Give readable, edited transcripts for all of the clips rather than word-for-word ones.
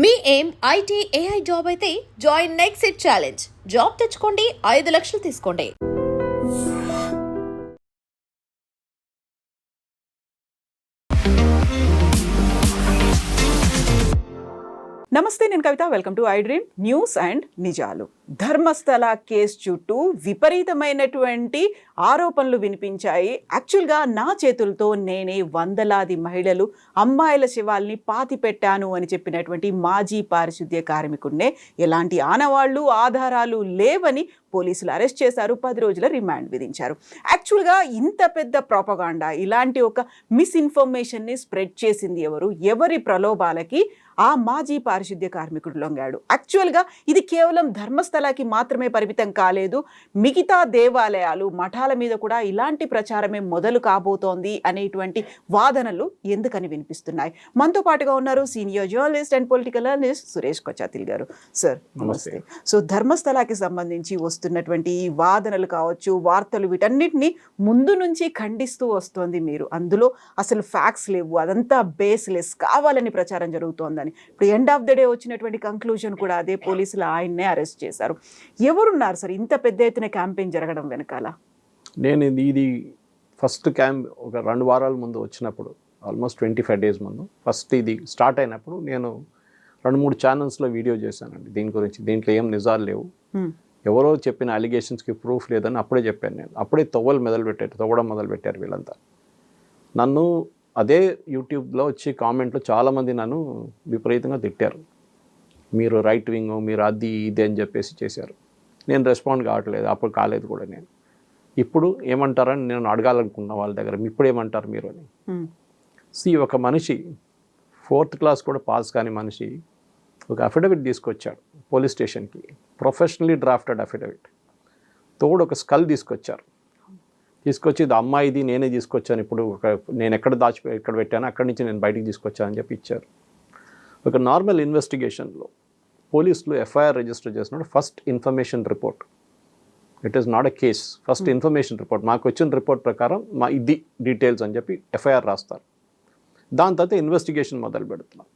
మీ ఏం IT AI job అయితే join next it challenge. Job తెచ్చుకోండి, 5 లక్షలు తీసుకోండి. నమస్తే, నేను Kavitha. Welcome to I dream news and నిజాలు. ధర్మస్థల కేసు చుట్టూ విపరీతమైనటువంటి ఆరోపణలు వినిపించాయి. యాక్చువల్గా నా చేతులతో నేనే వందలాది మహిళలు అమ్మాయిల శవాల్ని పాతి పెట్టాను అని చెప్పినటువంటి మాజీ పారిశుద్ధ్య కార్మికుడినే ఎలాంటి ఆనవాళ్లు ఆధారాలు లేవని పోలీసులు అరెస్ట్ చేశారు. 10 రోజుల రిమాండ్ విధించారు. యాక్చువల్గా ఇంత పెద్ద ప్రోపగాండా, ఇలాంటి ఒక మిస్ఇన్ఫర్మేషన్ని స్ప్రెడ్ చేసింది ఎవరు? ఎవరి ప్రలోభాలకి ఆ మాజీ పారిశుద్ధ్య కార్మికుడు లొంగాడు? యాక్చువల్గా ఇది కేవలం ధర్మస్థలకి మాత్రమే పరిమితం కాలేదు. మిగతా దేవాలయాలు, మఠాల మీద కూడా ఇలాంటి ప్రచారమే మొదలు కాబోతోంది అనేటువంటి వాదనలు ఎందుకని వినిపిస్తున్నాయి? మనతో పాటుగా ఉన్నారు senior journalist and political analyst Suresh Kochattil గారు. సార్ నమస్తే. సో ధర్మస్థలకి సంబంధించి వస్తున్నటువంటి ఈ వాదనలు కావచ్చు, వార్తలు, వీటన్నిటిని ముందు నుంచి ఖండిస్తూ వస్తోంది మీరు. అందులో అసలు ఫ్యాక్ట్స్ లేవు, అదంతా బేస్లెస్, కావాలని ప్రచారం జరుగుతోందని. ఇప్పుడు ఎండ్ ఆఫ్ ద డే వచ్చినటువంటి కంక్లూజన్ కూడా అదే. పోలీసులు ఆయన్నే అరెస్ట్ చేశారు. ఎవరున్నారు సార్ ఇంత పెద్ద ఎత్తున క్యాంపెయిన్ జరగడం వెనకాల? నేను ఇది ఫస్ట్ క్యాంప్ ఒక 2 వారాల ముందు వచ్చినప్పుడు, ఆల్మోస్ట్ 25 డేస్ ముందు ఫస్ట్ ఇది స్టార్ట్ అయినప్పుడు నేను 2-3 ఛానల్స్లో వీడియో చేశానండి దీని గురించి. దీంట్లో ఏం నిజాలు లేవు, ఎవరో చెప్పిన అలిగేషన్స్కి ప్రూఫ్ లేదని అప్పుడే చెప్పాను నేను. అప్పుడే తవ్వడం మొదలుపెట్టారు వీళ్ళంతా. నన్ను అదే యూట్యూబ్లో వచ్చి కామెంట్లో చాలామంది నన్ను విపరీతంగా తిట్టారు. మీరు రైట్ వింగ్, మీరు అది ఇది అని చెప్పేసి చేశారు. నేను రెస్పాండ్ కావట్లేదు, అప్పుడు కాలేదు కూడా. నేను ఇప్పుడు ఏమంటారని నేను అడగాలనుకున్నా వాళ్ళ దగ్గర, ఇప్పుడు ఏమంటారు మీరు అని. ఒక మనిషి 4th క్లాస్ కూడా పాస్ కాని మనిషి ఒక అఫిడవిట్ తీసుకొచ్చాడు పోలీస్ స్టేషన్కి, ప్రొఫెషనలీ డ్రాఫ్టెడ్ అఫిడవిట్. తోడు ఒక స్కల్ తీసుకొచ్చి ఇది అమ్మాయిది, నేనే తీసుకొచ్చాను, ఇప్పుడు నేను ఎక్కడ పెట్టానో అక్కడి నుంచి నేను బయటికి తీసుకొచ్చానని చెప్పి ఇచ్చారు. ఒక నార్మల్ ఇన్వెస్టిగేషన్లో పోలీసులు ఎఫ్ఐఆర్ రిజిస్టర్ చేసినప్పుడు first information report, it is not a case, first information report, మాకు వచ్చిన రిపోర్ట్ ప్రకారం మా ఇది డీటెయిల్స్ అని చెప్పి ఎఫ్ఐఆర్ రాస్తారు. దాని తర్వాత ఇన్వెస్టిగేషన్ మొదలు పెడుతున్నాం.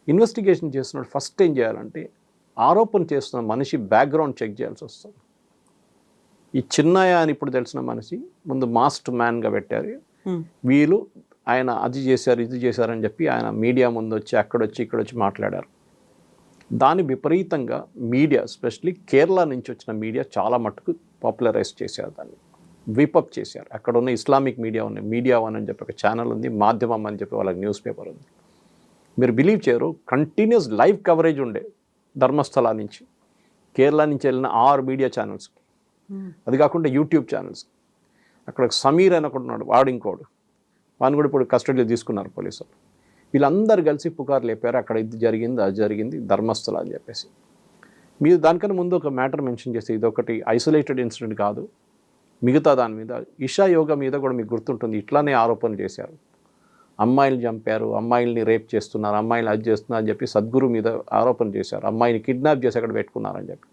ఇన్వెస్టిగేషన్ చేస్తున్నప్పుడు ఫస్ట్ ఏం చేయాలంటే ఆరోపణ చేస్తున్న మనిషి బ్యాక్గ్రౌండ్ చెక్ చేయాల్సి వస్తుంది. ఈ చిన్నయ్య అని ఇప్పుడు తెలిసిన మనిషి ముందు మాస్టర్ మ్యాన్గా పెట్టారు. వీళ్ళు ఆయన అది చేశారు ఇది చేశారని చెప్పి ఆయన మీడియా ముందు వచ్చి ఇక్కడొచ్చి మాట్లాడారు. దాన్ని విపరీతంగా మీడియా, ఎస్పెషలీ కేరళ నుంచి వచ్చిన మీడియా చాలా మట్టుకు పాపులరైజ్ చేశారు, దాన్ని వీపప్ చేశారు. అక్కడ ఉన్న ఇస్లామిక్ మీడియా ఉన్నాయి, మీడియా వన్ అని చెప్పి ఒక ఛానల్ ఉంది, మాధ్యమం అని చెప్పి వాళ్ళకి న్యూస్ పేపర్ ఉంది. మీరు బిలీవ్ చేయరు, కంటిన్యూస్ లైవ్ కవరేజ్ ఉండే ధర్మస్థల నుంచి, కేరళ నుంచి వెళ్ళిన 6 మీడియా ఛానల్స్కి, అది కాకుండా యూట్యూబ్ ఛానల్స్. అక్కడ సమీర్ అని ఒకటి ఉన్నాడు, వాడు ఇంకోడు, వాడిని కూడా ఇప్పుడు కస్టడీలో తీసుకున్నారు పోలీసులు. వీళ్ళందరూ కలిసి పుకారు లేపారు, అక్కడ ఇది జరిగింది అది జరిగింది ధర్మస్థల అని చెప్పేసి. మీరు దానికన్నా ముందు ఒక మ్యాటర్ మెన్షన్ చేసి, ఇది ఒకటి ఐసోలేటెడ్ ఇన్సిడెంట్ కాదు, మిగతా దాని మీద ఇషా యోగా మీద కూడా మీకు గుర్తుంటుంది, ఇట్లానే ఆరోపణలు చేశారు. అమ్మాయిలు చంపారు, అమ్మాయిల్ని రేప్ చేస్తున్నారు, అమ్మాయిలు అది చేస్తున్నారు అని చెప్పి సద్గురు మీద ఆరోపణ చేశారు. అమ్మాయిని కిడ్నాప్ చేసి అక్కడ పెట్టుకున్నారని చెప్పి.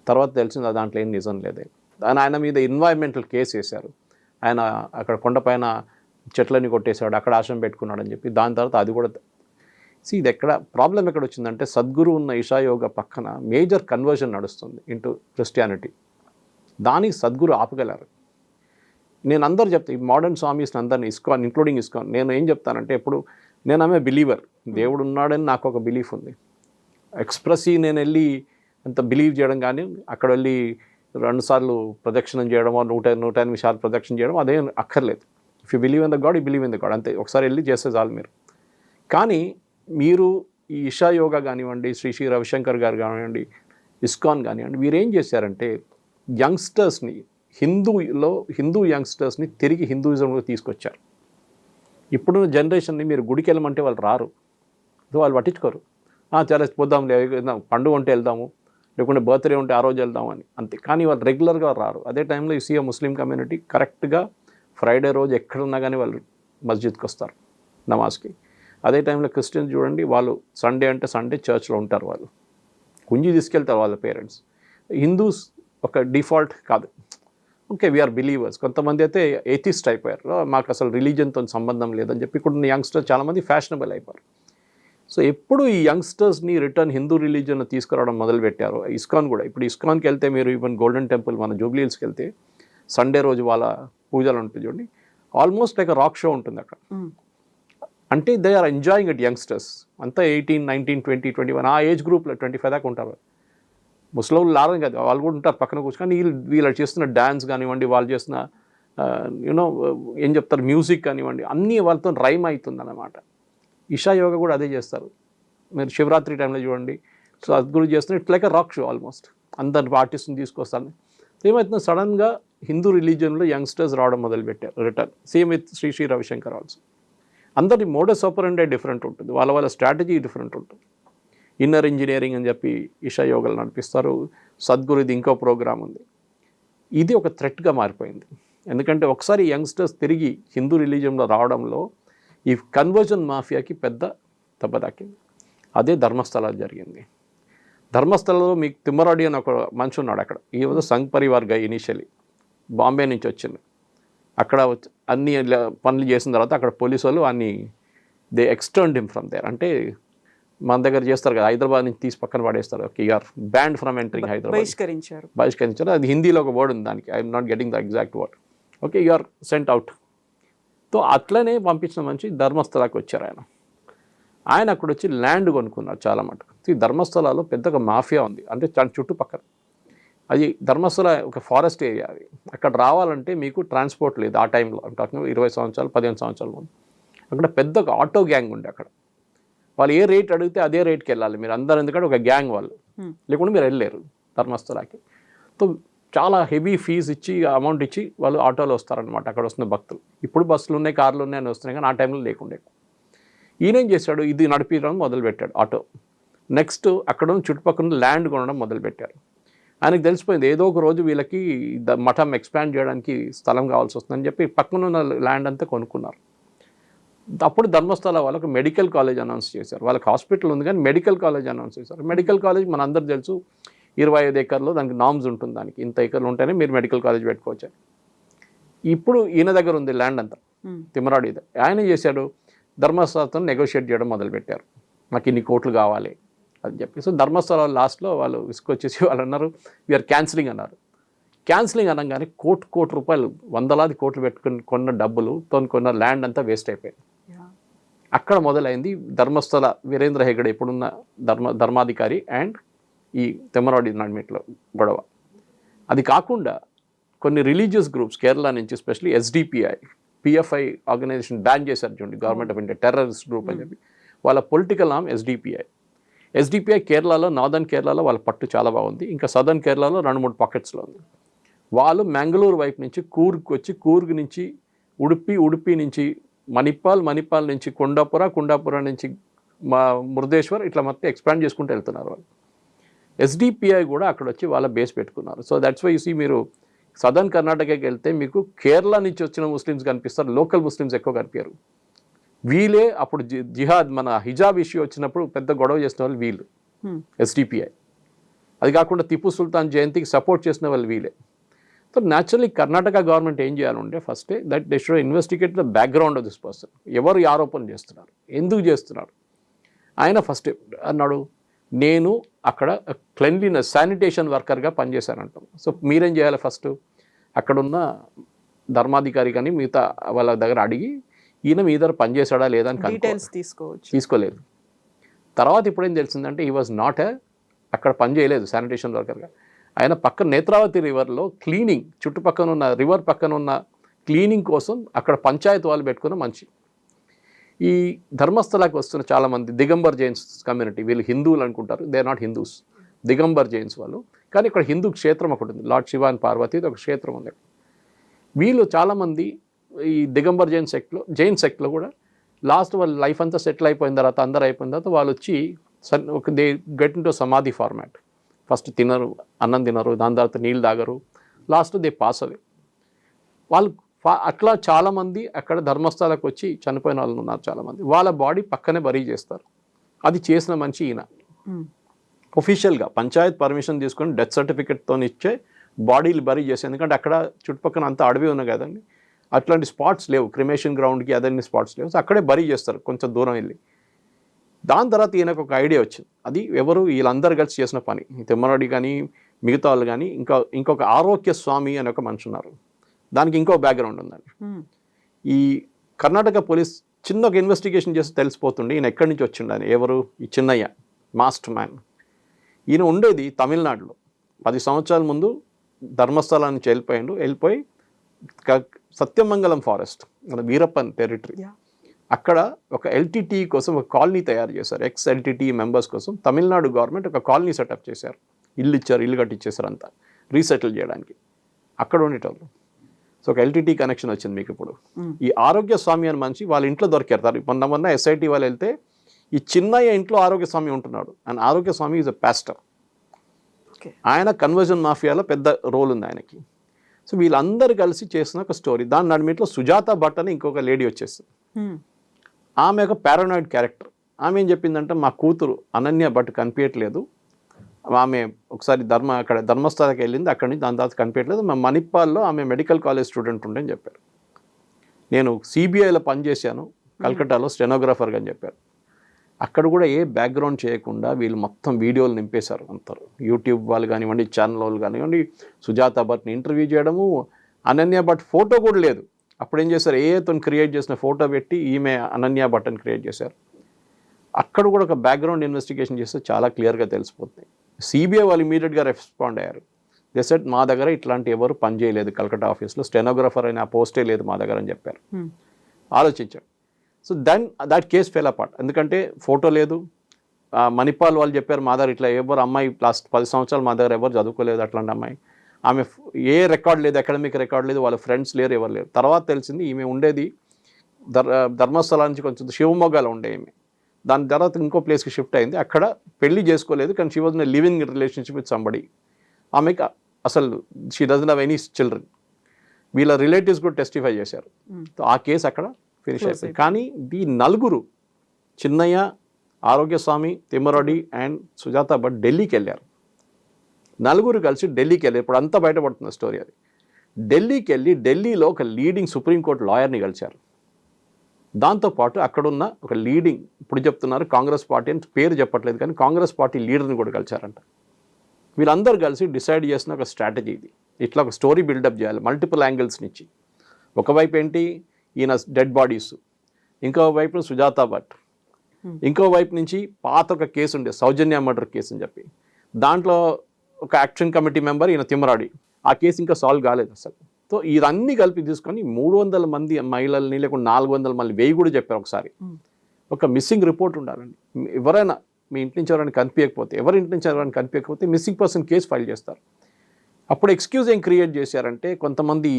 తర్వాత తెలిసింది దాంట్లో ఏం నిజం లేదే. ఆయన మీద ఎన్వైరన్మెంటల్ కేసు వేశారు. ఆయన అక్కడ కొండపైన చెట్లని కొట్టేశాడు, అక్కడ ఆశ్రమం పెట్టుకున్నాడు అని చెప్పి. దాని తర్వాత అది కూడా ఇది ప్రాబ్లం ఎక్కడ వచ్చిందంటే, సద్గురు ఉన్న ఇషా యోగా పక్కన మేజర్ కన్వర్షన్ నడుస్తుంది ఇంటూ క్రిస్టియానిటీ. దానికి సద్గురు ఆపగలరు. నేను అందరూ చెప్తాను, ఈ మోడర్న్ స్వామీస్ని అందరినీ, ఇస్కాన్ ఇంక్లూడింగ్ ఇస్కాన్, నేను ఏం చెప్తానంటే, ఎప్పుడు నేను ఆమె బిలీవర్, దేవుడు ఉన్నాడని నాకు ఒక బిలీఫ్ ఉంది. ఎక్స్ప్రెస్సీ నేను వెళ్ళి అంత బిలీవ్ చేయడం కానీ, అక్కడ వెళ్ళి 2 సార్లు ప్రదక్షిణం చేయడమో 108 సార్లు ప్రదక్షిణ చేయడం అదేం అక్కర్లేదు. If you believe in the God, you believe in the God, అంతే. ఒకసారి వెళ్ళి చేస్తే చాలు మీరు. కానీ మీరు ఈ ఇషా యోగా కానివ్వండి, శ్రీ రవిశంకర్ గారు కానివ్వండి, ఇస్కాన్ కానివ్వండి, వీరేం చేశారంటే యంగ్స్టర్స్ని, హిందూ యంగ్స్టర్స్ని తిరిగి హిందూయిజంలో తీసుకొచ్చారు. ఇప్పుడున్న జనరేషన్ని మీరు గుడికి వెళ్ళమంటే వాళ్ళు రారు, వాళ్ళు పట్టించుకోరు. చాలా పోదాం, పండుగ ఉంటే వెళ్దాము, లేకుంటే బర్త్డే ఉంటే ఆ రోజు వెళ్దాము అని, అంతే. కానీ వాళ్ళు రెగ్యులర్గా రారు. అదే టైంలో ఈ ముస్లిం కమ్యూనిటీ కరెక్ట్గా ఫ్రైడే రోజు ఎక్కడున్నా కానీ వాళ్ళు మస్జిద్కి వస్తారు నమాజ్కి. అదే టైంలో క్రిస్టియన్స్ చూడండి, వాళ్ళు సండే అంటే సండే చర్చ్లో ఉంటారు, వాళ్ళు కుంజి తీసుకెళ్తారు వాళ్ళ పేరెంట్స్. హిందూస్ ఒక డిఫాల్ట్ కాదు, ఓకే వీఆర్ బిలీవర్స్. కొంతమంది అయితే ఏథిస్ట్ అయిపోయారు, మాకు అసలు రిలీజన్తో సంబంధం లేదని చెప్పి. ఇక్కడ యంగ్స్టర్స్ చాలామంది ఫ్యాషనబుల్ అయిపోయారు. సో ఎప్పుడు ఈ యంగ్స్టర్స్ని రిటర్న్ హిందూ రిలీజియన్ తీసుకురావడం మొదలుపెట్టారు. ఇస్కాన్ కూడా, ఇప్పుడు ఇస్కాన్కి వెళ్తే మీరు ఈవెన్ గోల్డెన్ టెంపుల్ మన జూబ్లీ హిల్స్కి వెళ్తే సండే రోజు వాళ్ళ పూజలు ఉంటుంది చూడండి, ఆల్మోస్ట్ లైక్ రాక్ షో ఉంటుంది అక్కడ. అంటే they are enjoying it youngsters అంతా 18, 19, 20, 21 ఆ ఏజ్ గ్రూప్లో 25 దాకా ఉంటారు. ముసలోళ్ళు లారని కదా, వాళ్ళు కూడా ఉంటారు పక్కన కూర్చొని. వీళ్ళు చేస్తున్న డ్యాన్స్ కానివ్వండి, వాళ్ళు చేస్తున్న యూనో ఏం చెప్తారు మ్యూజిక్ కానివ్వండి, అన్నీ వాళ్ళతో రైమ్ అవుతుంది అన్నమాట. ఇషా యోగా కూడా అదే చేస్తారు. మీరు శివరాత్రి టైంలో చూడండి, సో సద్గురు చేస్తున్న it's like rock show almost. అందరు ఆర్టిస్ట్ని తీసుకొస్తాను. ఏమవుతుంది, సడన్గా హిందూ రిలీజియన్లో యంగ్స్టర్స్ రావడం మొదలుపెట్టారు return. Same with Shri Ravishankar also. అందరి మోడస్ ఆపరెండి డిఫరెంట్ ఉంటుంది, వాళ్ళ స్ట్రాటజీ డిఫరెంట్ ఉంటుంది. ఇన్నర్ ఇంజనీరింగ్ అని చెప్పి ఇషా యోగాలు నడిపిస్తారు. సద్గురుది ఇంకో ప్రోగ్రామ్ ఉంది. ఇది ఒక థ్రెట్గా మారిపోయింది. ఎందుకంటే ఒకసారి యంగ్స్టర్స్ తిరిగి హిందూ రిలీజియన్లో రావడంలో ఈ కన్వర్జన్ మాఫియాకి పెద్ద దెబ్బ తాకింది. అదే ధర్మస్థలాలు జరిగింది. ధర్మస్థలంలో మీకు తిమ్మరాడి అని ఒక మనిషి ఉన్నాడు అక్కడ. ఈ was Sangh Parivar guy initially, Bombay నుంచి వచ్చింది. అక్కడ అన్ని పనులు చేసిన తర్వాత అక్కడ పోలీసు వాళ్ళు అన్ని దే ఎక్స్టర్న్డ్ హిమ్ ఫ్రమ్ దేర్. అంటే మన దగ్గర చేస్తారు కదా, హైదరాబాద్ నుంచి తీసి పక్కన పడేస్తారు. Okay, you're banned from entering Hyderabad. బహిష్కరించారు. అది హిందీలో ఒక వర్డ్ ఉంది దానికి, I'm not getting the exact word. Okay, you're sent out. So అట్లనే పంపించిన మనిషి ధర్మస్థలాకి వచ్చారు. ఆయన అక్కడ వచ్చి ల్యాండ్ కొనుక్కున్నారు చాలా మటుకు. ఈ ధర్మస్థలాలో పెద్దగా మాఫియా ఉంది, అంటే చుట్టుపక్కల. అది ధర్మస్థల ఒక ఫారెస్ట్ ఏరియా. అది అక్కడ రావాలంటే మీకు ట్రాన్స్పోర్ట్ లేదు ఆ టైంలో. అంటే 20 సంవత్సరాలు 15 సంవత్సరాల ముందు అక్కడ పెద్ద ఒక ఆటో గ్యాంగ్ ఉండే. అక్కడ వాళ్ళు ఏ రేట్ అడిగితే అదే రేట్కి వెళ్ళాలి మీరు అందరూ, ఎందుకంటే ఒక గ్యాంగ్ వాళ్ళు, లేకుండా మీరు వెళ్ళలేరు ధర్మస్థలాకి. సో చాలా హెవీ ఫీజు ఇచ్చి అమౌంట్ ఇచ్చి వాళ్ళు ఆటోలో వస్తారనమాట. అక్కడ వస్తున్న భక్తులు. ఇప్పుడు బస్సులు ఉన్నాయి, కార్లు ఉన్నాయి అని వస్తున్నాయి, కానీ ఆ టైంలో లేకుండే. ఈయనేం చేశాడు, ఇది నడిపించడం మొదలుపెట్టాడు ఆటో. నెక్స్ట్ అక్కడ చుట్టుపక్కల ల్యాండ్ కొనడం మొదలుపెట్టారు. ఆయనకు తెలిసిపోయింది ఏదో ఒక రోజు వీళ్ళకి మఠం ఎక్స్పాండ్ చేయడానికి స్థలం కావాల్సి వస్తుందని చెప్పి పక్కన ఉన్న ల్యాండ్ అంతా కొనుక్కున్నారు. అప్పుడు ధర్మస్థల వాళ్ళకు మెడికల్ కాలేజ్ అనౌన్స్ చేశారు. వాళ్ళకి హాస్పిటల్ ఉంది కానీ మెడికల్ కాలేజ్ అనౌన్స్ చేశారు. మెడికల్ కాలేజ్ మన అందరు తెలుసు 25 ఎకర్లో దానికి నామ్స్ ఉంటుంది. దానికి ఇంత ఎకర్లు ఉంటేనే మీరు మెడికల్ కాలేజ్ పెట్టుకోవచ్చు. ఇప్పుడు ఈయన దగ్గర ఉంది ల్యాండ్ అంతా, తిమ్మరాడి. ఆయన చేశాడు, ధర్మస్థలతో నెగోషియేట్ చేయడం మొదలుపెట్టారు. మాకు ఇన్ని కోట్లు కావాలి అని చెప్పి. సో ధర్మస్థల లాస్ట్లో వాళ్ళు విసుకొచ్చేసి వాళ్ళు అన్నారు వీఆర్ క్యాన్సిలింగ్ అన్నారు. క్యాన్సిలింగ్ అనగానే కోటి రూపాయలు, వందలాది కోట్లు పెట్టుకుని కొన్న డబ్బులుతో కొన్న ల్యాండ్ అంతా వేస్ట్ అయిపోయింది. అక్కడ మొదలైంది ధర్మస్థల వీరేంద్ర హెగడే ఇప్పుడున్న ధర్మాధికారి అండ్ ఈ తిమ్మరాడి నడిమిట్లో గొడవ. అది కాకుండా కొన్ని రిలీజియస్ గ్రూప్స్ కేరళ నుంచి, especially SDPI, PFI organisation ban చేశారు చూడండి, government of India terrorist group అని చెప్పి. వాళ్ళ పొలిటికల్ నామ్ ఎస్డిపిఐ కేరళలో, నార్దర్న్ కేరళలో వాళ్ళ పట్టు చాలా బాగుంది. ఇంకా సదర్న్ కేరళలో 2-3 పాకెట్స్లో ఉంది. వాళ్ళు మ్యాంగ్లూరు వైపు నుంచి కూర్గ్కి వచ్చి, కూర్గ్ నుంచి ఉడుపి నుంచి మణిపాల్ నుంచి కొండాపుర నుంచి మురుదేశ్వర్, ఇట్లా మొత్తం ఎక్స్పాండ్ చేసుకుంటూ వెళ్తున్నారు వాళ్ళు. ఎస్డిపిఐ కూడా అక్కడ వచ్చి వాళ్ళ బేస్ పెట్టుకున్నారు. సో దట్స్ వై యూ మీరు సదర్న్ కర్ణాటకకి వెళ్తే మీకు కేరళ నుంచి వచ్చిన ముస్లిమ్స్ కనిపిస్తారు, లోకల్ ముస్లిమ్స్ ఎక్కువ కనిపించారు. వీళ్ళే అప్పుడు జిహాద్, మన హిజాబ్ ఇష్యూ వచ్చినప్పుడు పెద్ద గొడవ చేసిన వాళ్ళు వీళ్ళు, ఎస్డిపిఐ. అది కాకుండా టిప్పు సుల్తాన్ జయంతికి సపోర్ట్ చేసిన వాళ్ళు వీళ్ళే. సో న్యాచురలీ కర్ణాటక గవర్నమెంట్ ఏం చేయాలంటే ఫస్టే that they should investigate the background of this person. ఎవరు ఈ ఆరోపణ చేస్తున్నారు, ఎందుకు చేస్తున్నారు. ఆయన ఫస్ట్ అన్నాడు, నేను అక్కడ క్లెన్లీనెస్ శానిటేషన్ వర్కర్గా పనిచేశానంటాం. సో మీరేం చేయాలి, ఫస్ట్ అక్కడున్న ధర్మాధికారి కానీ మిగతా వాళ్ళ దగ్గర అడిగి ఈయన మీ దగ్గర పనిచేశాడా లేదా అని తీసుకోలేదు. తర్వాత ఇప్పుడేం తెలిసిందంటే హీ వాజ్ నాట్ అక్కడ పని చేయలేదు శానిటేషన్ వర్కర్గా. ఆయన పక్కన నేత్రావతి రివర్లో క్లీనింగ్, చుట్టుపక్కన ఉన్న రివర్ పక్కన ఉన్న క్లీనింగ్ కోసం అక్కడ పంచాయతీ వాళ్ళు పెట్టుకున్న మనిషి. ఈ ధర్మస్థలాకి వస్తున్న చాలామంది దిగంబర్ జైన్స్ కమ్యూనిటీ, వీళ్ళు హిందువులు అనుకుంటారు, they are not Hindus, Digambar Jains వాళ్ళు. కానీ ఇక్కడ హిందూ క్షేత్రం ఒకటి ఉంది, లార్డ్ శివ అండ్ పార్వతి ఒక క్షేత్రం ఉంది. వీళ్ళు చాలామంది ఈ దిగంబర్ జైన్ సెక్ట్లో కూడా లాస్ట్ వాళ్ళ లైఫ్ అంతా సెటిల్ అయిపోయిన తర్వాత, అందరు అయిపోయిన తర్వాత వాళ్ళు వచ్చి దే గెట్ ఇన్ టు సమాధి ఫార్మాట్. ఫస్ట్ తినరు, అన్నం తినరు, దాని తర్వాత నీళ్ళు తాగరు, లాస్ట్ దే పాస్ అవే. వాళ్ళు అట్లా చాలామంది అక్కడ ధర్మస్థలకు వచ్చి చనిపోయిన వాళ్ళు ఉన్నారు చాలామంది. వాళ్ళ బాడీ పక్కనే బరీ చేస్తారు. అది చేసిన మనిషి ఈయన. ఒఫీషియల్గా పంచాయత్ పర్మిషన్ తీసుకొని డెత్ సర్టిఫికేట్తో ఇచ్చే బాడీలు బరీ చేసి, ఎందుకంటే అక్కడ చుట్టుపక్కల అంతా అడవి ఉన్నాయి కదండి, అట్లాంటి స్పాట్స్ లేవు, క్రిమేషన్ గ్రౌండ్కి అదన్నీ స్పాట్స్ లేవు. సో అక్కడే బరీ చేస్తారు కొంచెం దూరం వెళ్ళి. దాని తర్వాత ఈయనకు ఒక ఐడియా వచ్చింది. అది ఎవరు వీళ్ళందరూ కలిసి చేసిన పని, తిమ్మరాడి కానీ మిగతా వాళ్ళు కానీ ఇంకొక ఆరోగ్య స్వామి అని ఒక మనిషి ఉన్నారు. దానికి ఇంకో బ్యాక్గ్రౌండ్ ఉందండి. ఈ కర్ణాటక పోలీస్ చిన్న ఒక ఇన్వెస్టిగేషన్ చేసి తెలిసిపోతుండే ఈయన ఎక్కడి నుంచి వచ్చిండని. ఎవరు? ఈ చిన్నయ్య, మాస్టర్ మ్యాన్. ఈయన ఉండేది తమిళనాడులో. 10 సంవత్సరాల ముందు ధర్మస్థలా నుంచి వెళ్ళిపోయి సత్యమంగళం ఫారెస్ట్, మన వీరప్పన్ టెరిటరీ, అక్కడ ఒక ఎల్టీటీ కోసం ఒక కాలనీ తయారు చేశారు. ఎక్స్ ఎల్టీటీ మెంబర్స్ కోసం తమిళనాడు గవర్నమెంట్ ఒక కాలనీ సెటప్ చేశారు. ఇల్లు ఇచ్చారు, ఇల్లు కట్టించేశారు అంతా రీసెటిల్ చేయడానికి. అక్కడ ఉండేటోళ్ళు. సో ఒక ఎల్టీటీ కనెక్షన్ వచ్చింది మీకు ఇప్పుడు. ఈ ఆరోగ్య స్వామి అని మనిషి వాళ్ళ ఇంట్లో దొరికారు. మొన్న ఎస్ఐటీ వాళ్ళు వెళ్తే ఈ చిన్నయ్య ఇంట్లో ఆరోగ్య స్వామి ఉంటున్నాడు. అండ్ ఆరోగ్య స్వామి ఈజ్ అ పాస్టర్. ఆయన కన్వర్జన్ మాఫియాలో పెద్ద రోల్ ఉంది ఆయనకి. సో వీళ్ళందరూ కలిసి చేసిన ఒక స్టోరీ. దాని నడిమిట్లో సుజాత భట్ అని ఇంకొక లేడీ వచ్చేస్తుంది. ఆమె ఒక పారానాయిడ్ క్యారెక్టర్. ఆమె ఏం చెప్పిందంటే, మా కూతురు అనన్య భట్ కనిపించట్లేదు, ఆమె ఒకసారి అక్కడ ధర్మస్థలకి వెళ్ళింది, అక్కడి నుంచి దాని తర్వాత కనిపించట్లేదు, మా మణిపాల్లో ఆమె మెడికల్ కాలేజ్ స్టూడెంట్ ఉండే అని చెప్పారు. నేను సిబిఐలో పనిచేశాను కల్కట్టాలో స్టెనోగ్రాఫర్గా అని చెప్పారు. అక్కడ కూడా ఏ బ్యాక్గ్రౌండ్ చేయకుండా వీళ్ళు మొత్తం వీడియోలు నింపేశారు అంటారు. యూట్యూబ్ వాళ్ళు కానివ్వండి, ఛానల్ వాళ్ళు కానివ్వండి, సుజాత భట్ని ఇంటర్వ్యూ చేయడము, అనన్య భట్ ఫోటో కూడా లేదు. అప్పుడు ఏం చేశారు, ఏతో క్రియేట్ చేసిన ఫోటో పెట్టి ఈమె అనన్య భట్ అని క్రియేట్ చేశారు. అక్కడ కూడా ఒక బ్యాక్గ్రౌండ్ ఇన్వెస్టిగేషన్ చేస్తే చాలా క్లియర్గా తెలిసిపోతుంది. సిబిఐ వాళ్ళు ఇమీడియట్గా రెస్పాండ్ అయ్యారు. దే సెడ్ మా దగ్గర ఇట్లాంటి ఎవరు పని చేయలేదు కల్కట్టా ఆఫీస్లో, స్టెనోగ్రాఫర్ అయిన ఆ పోస్టే లేదు మా దగ్గర అని చెప్పారు. ఆలోచించాడు. So that case fail apart. ఎందుకంటే ఫోటో లేదు. మణిపాల్ వాళ్ళు చెప్పారు మా దగ్గర ఇట్లా ఎవరు అమ్మాయి లాస్ట్ 10 సంవత్సరాలు మా దగ్గర ఎవరు చదువుకోలేదు అట్లాంటి అమ్మాయి, ఆమె ఏ రికార్డ్ లేదు, అకాడమిక్ రికార్డ్ లేదు, వాళ్ళ ఫ్రెండ్స్ లేరు, ఎవరు లేరు. తర్వాత తెలిసింది ఈమె ఉండేది ధర్మస్థలా నుంచి కొంచెం షివమొగ్గలో ఉండే ఈమె. దాని తర్వాత ఇంకో ప్లేస్కి షిఫ్ట్ అయింది. అక్కడ పెళ్లి చేసుకోలేదు, కానీ she was in living relationship with somebody. ఆమెకి అసలు she doesn't have any children. వీళ్ళ రిలేటివ్స్ కూడా టెస్టిఫై చేశారు. ఆ కేసు అక్కడ ఫినిష్ అయిపోయింది. కానీ ఈ నలుగురు, చిన్నయ్య, ఆరోగ్యస్వామి, తిమ్మరెడ్డి అండ్ సుజాత భట్ ఢిల్లీకి వెళ్ళారు. నలుగురు కలిసి ఢిల్లీకి వెళ్ళారు. ఇప్పుడు అంతా బయటపడుతున్న స్టోరీ అది. ఢిల్లీకి వెళ్ళి ఢిల్లీలో ఒక లీడింగ్ సుప్రీంకోర్టు లాయర్ని కలిశారు. దాంతోపాటు అక్కడున్న ఒక లీడింగ్, ఇప్పుడు చెప్తున్నారు కాంగ్రెస్ పార్టీ అని పేరు చెప్పట్లేదు, కానీ కాంగ్రెస్ పార్టీ లీడర్ని కూడా కలిశారంట. వీళ్ళందరూ కలిసి డిసైడ్ చేసిన ఒక స్ట్రాటజీ ఇది. ఇట్లా ఒక స్టోరీ బిల్డప్ చేయాలి మల్టిపుల్ యాంగిల్స్ నుంచి. ఒకవైపు ఏంటి ఈయన డెడ్ బాడీస్, ఇంకో వైపు సుజాత భట్, ఇంకో వైపు నుంచి పాత ఒక కేసు ఉండే సౌజన్య మర్డర్ కేసు అని చెప్పి, దాంట్లో ఒక యాక్షన్ కమిటీ మెంబర్ ఈయన తిమ్మరాడి. ఆ కేసు ఇంకా సాల్వ్ కాలేదు అసలు. సో ఇదన్నీ కలిపి తీసుకొని 300 మంది మహిళల్ని, లేకుండా 400 మంది, 1000 కూడా చెప్పారు ఒకసారి. ఒక మిస్సింగ్ రిపోర్ట్ ఉండాలండి. ఎవరైనా మీ ఇంటి నుంచి ఎవరైనా కనిపించకపోతే, ఎవరి ఇంటి నుంచి ఎవరైనా కనిపించకపోతే మిస్సింగ్ పర్సన్ కేసు ఫైల్ చేస్తారు. అప్పుడు ఎక్స్క్యూజ్ ఏం క్రియేట్ చేశారంటే, కొంతమంది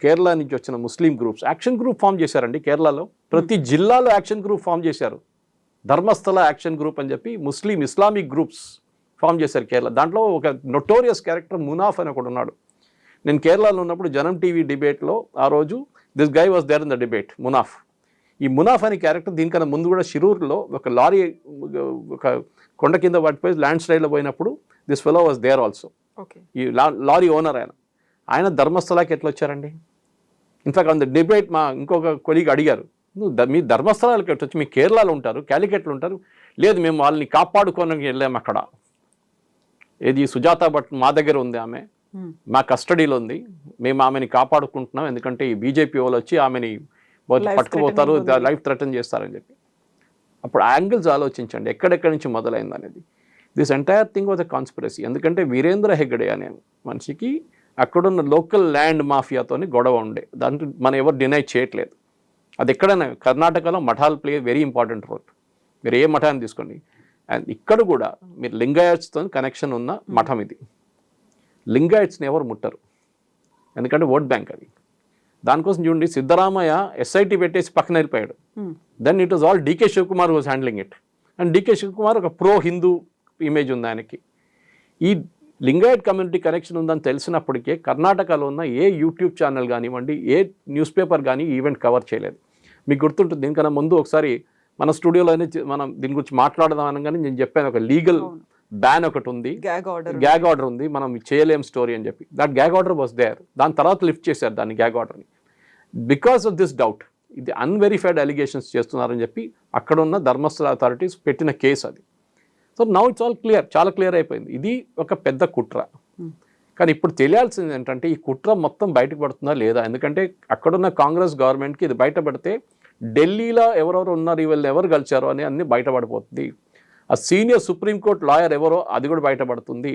కేరళ నుంచి వచ్చిన ముస్లిం గ్రూప్స్ యాక్షన్ గ్రూప్ ఫామ్ చేశారండి. కేరళలో ప్రతి జిల్లాలో యాక్షన్ గ్రూప్ ఫామ్ చేశారు. ధర్మస్థల యాక్షన్ గ్రూప్ అని చెప్పి ముస్లిం ఇస్లామిక్ గ్రూప్స్ ఫామ్ చేశారు కేరళ. దాంట్లో ఒక నొటోరియస్ క్యారెక్టర్ మునాఫ్ అని ఒకడు ఉన్నాడు. నేను కేరళలో ఉన్నప్పుడు జనం టీవీ డిబేట్లో ఆ రోజు this guy was there in the debate, Munaf. ఈ మునాఫ్ అనే క్యారెక్టర్ దీనికన్నా ముందు కూడా షిరూర్లో ఒక లారీ ఒక కొండ కింద పడిపోయి ల్యాండ్ స్లైడ్లో పోయినప్పుడు this fellow was there also. ఈ లారీ ఓనర్ ఆయన ధర్మస్థలాకి ఎట్లా వచ్చారండి? ఇన్ఫాక్ట్ ఆన్ ద డిబేట్ మా ఇంకొక కొలీగ్ అడిగారు, మీ ధర్మస్థలాలకి ఎట్లా వచ్చి, మీ కేరళలో ఉంటారు, క్యాలికట్లో ఉంటారు. లేదు, మేము వాళ్ళని కాపాడుకోవడానికి వెళ్ళాము అక్కడ. ఏది సుజాత భట్ మా దగ్గర ఉంది, ఆమె మా కస్టడీలో ఉంది, మేము ఆమెని కాపాడుకుంటున్నాం, ఎందుకంటే ఈ బీజేపీ వాళ్ళు వచ్చి ఆమెని పట్టుకుపోతారు, లైఫ్ థ్రెటన్ చేస్తారని చెప్పి. అప్పుడు యాంగిల్స్ ఆలోచించండి ఎక్కడెక్కడి నుంచి మొదలైంది అనేది. This entire thing was a conspiracy. ఎందుకంటే వీరేంద్ర హెగ్డే అనే మనిషికి అక్కడున్న లోకల్ ల్యాండ్ మాఫియాతోని గొడవ ఉండే, దాంట్లో మనం ఎవరు డినై చేయట్లేదు. అది ఎక్కడైనా కర్ణాటకలో మఠాలు ప్లే వెరీ ఇంపార్టెంట్ రోల్. మీరు ఏ మఠాన్ని తీసుకోండి, అండ్ ఇక్కడ కూడా మీరు లింగాయట్స్తో కనెక్షన్ ఉన్న మఠం ఇది. లింగాయట్స్ని ఎవరు ముట్టరు, ఎందుకంటే ఓట్ బ్యాంక్ అది. దానికోసం చూడండి, సిద్ధరామయ్య ఎస్ఐటి పెట్టేసి పక్కన వెళ్ళిపోయాడు. Then it was all DK Shivakumar was handling it. And DK Shivakumar ఒక ప్రో హిందూ ఇమేజ్ ఉంది ఆయనకి. ఈ లింగాయట్ కమ్యూనిటీ కనెక్షన్ ఉందని తెలిసినప్పటికే కర్ణాటకలో ఉన్న ఏ యూట్యూబ్ ఛానల్ కానివ్వండి, ఏ న్యూస్ పేపర్ కానీ ఈవెంట్ కవర్ చేయలేదు. మీకు గుర్తుంటుంది, దీనికన్నా ముందు ఒకసారి మన స్టూడియోలోనే మనం దీని గురించి మాట్లాడదాం అనగానే నేను చెప్పాను, ఒక లీగల్ బ్యాన్ ఒకటి ఉంది, గ్యాగ్ ఆర్డర్ ఉంది, మనం చేయలేం స్టోరీ అని చెప్పి. That gag order was there. దాని తర్వాత లిఫ్ట్ చేశారు దాన్ని, గ్యాగ్ ఆర్డర్ని. బికాస్ ఆఫ్ దిస్ డౌట్ ఇది అన్వెరిఫైడ్ అలిగేషన్స్ చేస్తున్నారని చెప్పి అక్కడ ఉన్న ధర్మస్థల అథారిటీస్ పెట్టిన కేసు అది. So now it's all clear, చాలా క్లియర్ అయిపోయింది. ఇది ఒక పెద్ద కుట్ర. కానీ ఇప్పుడు తెలియాల్సింది ఏంటంటే ఈ కుట్ర మొత్తం బయటకు పడుతుందా లేదా, ఎందుకంటే అక్కడున్న కాంగ్రెస్ గవర్నమెంట్కి ఇది బయటపడితే ఢిల్లీలో ఎవరెవరు ఉన్నారు, వీళ్ళు ఎవరు కలిచారో అని అన్ని బయటపడిపోతుంది. ఆ సీనియర్ సుప్రీంకోర్టు లాయర్ ఎవరో అది కూడా బయటపడుతుంది.